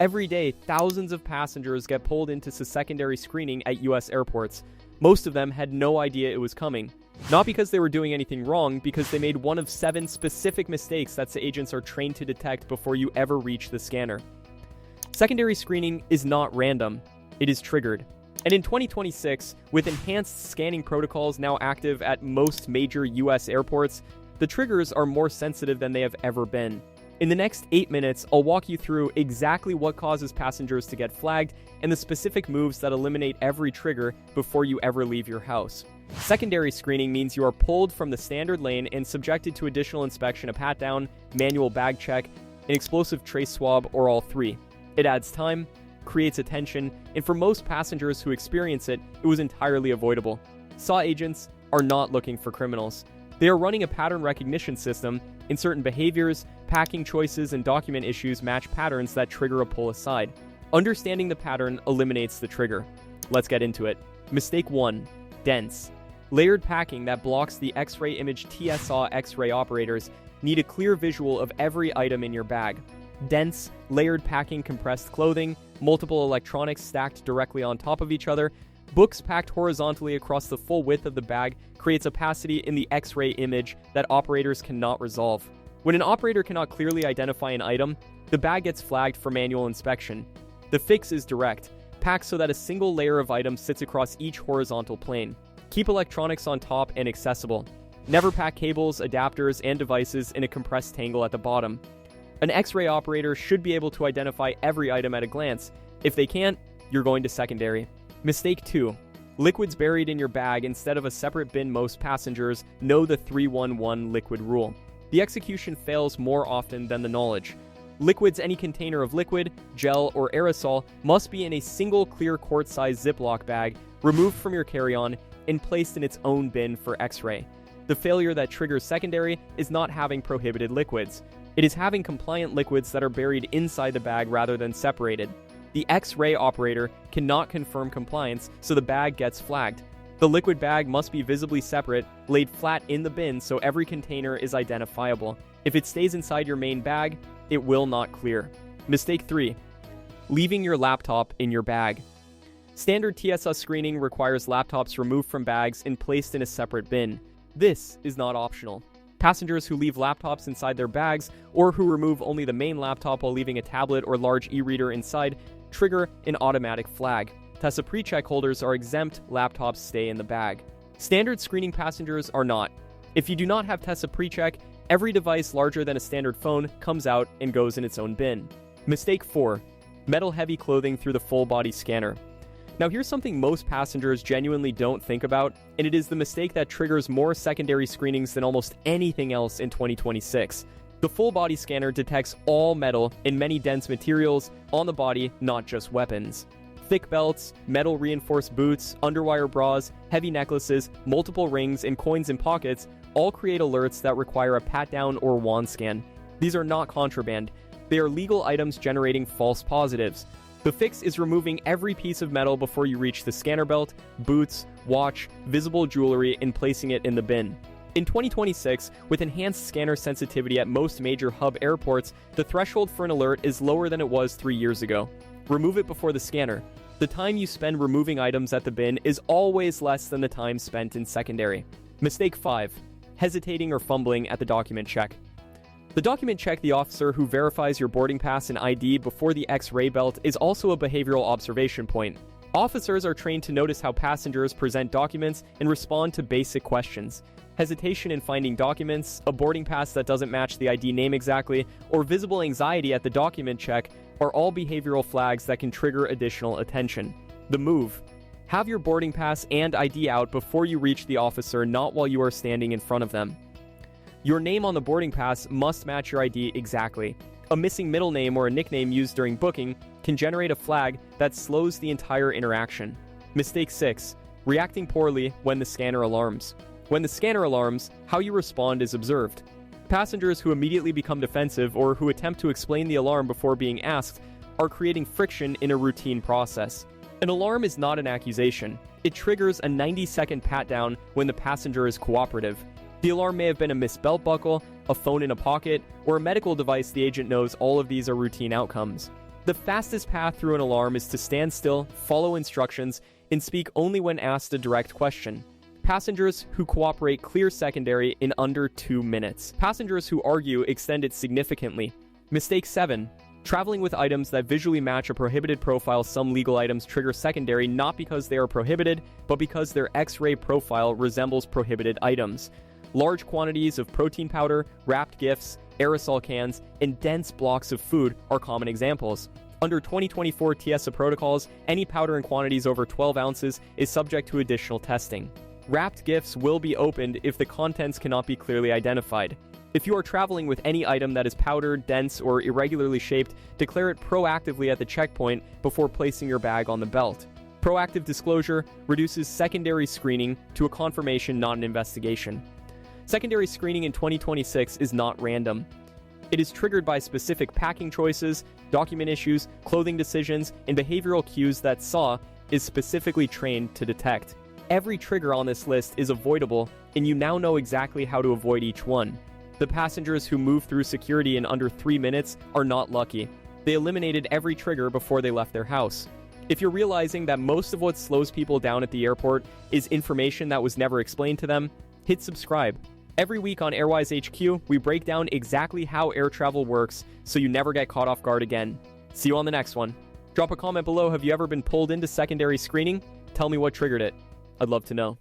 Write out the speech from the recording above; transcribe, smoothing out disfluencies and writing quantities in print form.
Every day, thousands of passengers get pulled into secondary screening at US airports. Most of them had no idea it was coming. Not because they were doing anything wrong, because they made one of 7 specific mistakes that the agents are trained to detect before you ever reach the scanner. Secondary screening is not random. It is triggered. And in 2026, with enhanced scanning protocols now active at most major US airports, the triggers are more sensitive than they have ever been. In the next 8 minutes, I'll walk you through exactly what causes passengers to get flagged and the specific moves that eliminate every trigger before you ever leave your house. Secondary screening means you are pulled from the standard lane and subjected to additional inspection, a pat-down, manual bag check, an explosive trace swab, or all 3. It adds time, creates attention, and for most passengers who experience it, it was entirely avoidable. SAW agents are not looking for criminals. They are running a pattern recognition system, and certain behaviors, packing choices, and document issues match patterns that trigger a pull aside. Understanding the pattern eliminates the trigger. Let's get into it. Mistake 1. Dense. Layered packing that blocks the X-ray image. TSA X-ray operators need a clear visual of every item in your bag. Dense, layered packing, compressed clothing, multiple electronics stacked directly on top of each other, books packed horizontally across the full width of the bag creates opacity in the X-ray image that operators cannot resolve. When an operator cannot clearly identify an item, the bag gets flagged for manual inspection. The fix is direct. Pack so that a single layer of items sits across each horizontal plane. Keep electronics on top and accessible. Never pack cables, adapters, and devices in a compressed tangle at the bottom. An X-ray operator should be able to identify every item at a glance. If they can't, you're going to secondary. Mistake 2. Liquids buried in your bag instead of a separate bin. Most passengers know the 3-1-1 liquid rule. The execution fails more often than the knowledge. Liquids, any container of liquid, gel, or aerosol, must be in a single clear quart-sized Ziploc bag, removed from your carry-on, and placed in its own bin for X-ray. The failure that triggers secondary is not having prohibited liquids. It is having compliant liquids that are buried inside the bag rather than separated. The X-ray operator cannot confirm compliance, so the bag gets flagged. The liquid bag must be visibly separate, laid flat in the bin so every container is identifiable. If it stays inside your main bag, it will not clear. Mistake 3. Leaving your laptop in your bag. Standard TSA screening requires laptops removed from bags and placed in a separate bin. This is not optional. Passengers who leave laptops inside their bags, or who remove only the main laptop while leaving a tablet or large e-reader inside, trigger an automatic flag. TSA PreCheck holders are exempt, laptops stay in the bag. Standard screening passengers are not. If you do not have TSA PreCheck, every device larger than a standard phone comes out and goes in its own bin. Mistake 4. Metal-heavy clothing through the full-body scanner. Now here's something most passengers genuinely don't think about, and it is the mistake that triggers more secondary screenings than almost anything else in 2026. The full-body scanner detects all metal and many dense materials on the body, not just weapons. Thick belts, metal-reinforced boots, underwire bras, heavy necklaces, multiple rings, and coins in pockets all create alerts that require a pat-down or wand scan. These are not contraband. They are legal items generating false positives. The fix is removing every piece of metal before you reach the scanner belt, boots, watch, visible jewelry, and placing it in the bin. In 2026, with enhanced scanner sensitivity at most major hub airports, the threshold for an alert is lower than it was 3 years ago. Remove it before the scanner. The time you spend removing items at the bin is always less than the time spent in secondary. Mistake 5. Hesitating or fumbling at the document check. The document check, the officer who verifies your boarding pass and ID before the X-ray belt, is also a behavioral observation point. Officers are trained to notice how passengers present documents and respond to basic questions. Hesitation in finding documents, a boarding pass that doesn't match the ID name exactly, or visible anxiety at the document check are all behavioral flags that can trigger additional attention. The move. Have your boarding pass and ID out before you reach the officer, not while you are standing in front of them. Your name on the boarding pass must match your ID exactly. A missing middle name or a nickname used during booking can generate a flag that slows the entire interaction. Mistake 6. Reacting poorly when the scanner alarms. When the scanner alarms, how you respond is observed. Passengers who immediately become defensive or who attempt to explain the alarm before being asked are creating friction in a routine process. An alarm is not an accusation. It triggers a 90-second pat-down when the passenger is cooperative. The alarm may have been a missed belt buckle, a phone in a pocket, or a medical device. The agent knows all of these are routine outcomes. The fastest path through an alarm is to stand still, follow instructions, and speak only when asked a direct question. Passengers who cooperate clear secondary in under 2 minutes. Passengers who argue extend it significantly. Mistake 7. Traveling with items that visually match a prohibited profile. Some legal items trigger secondary not because they are prohibited, but because their X-ray profile resembles prohibited items. Large quantities of protein powder, wrapped gifts, aerosol cans, and dense blocks of food are common examples. Under 2024 TSA protocols, any powder in quantities over 12 ounces is subject to additional testing. Wrapped gifts will be opened if the contents cannot be clearly identified. If you are traveling with any item that is powdered, dense, or irregularly shaped, declare it proactively at the checkpoint before placing your bag on the belt. Proactive disclosure reduces secondary screening to a confirmation, not an investigation. Secondary screening in 2026 is not random. It is triggered by specific packing choices, document issues, clothing decisions, and behavioral cues that SAW is specifically trained to detect. Every trigger on this list is avoidable, and you now know exactly how to avoid each one. The passengers who move through security in under 3 minutes are not lucky. They eliminated every trigger before they left their house. If you're realizing that most of what slows people down at the airport is information that was never explained to them, hit subscribe. Every week on AirWise HQ, we break down exactly how air travel works so you never get caught off guard again. See you on the next one. Drop a comment below. Have you ever been pulled into secondary screening? Tell me what triggered it. I'd love to know.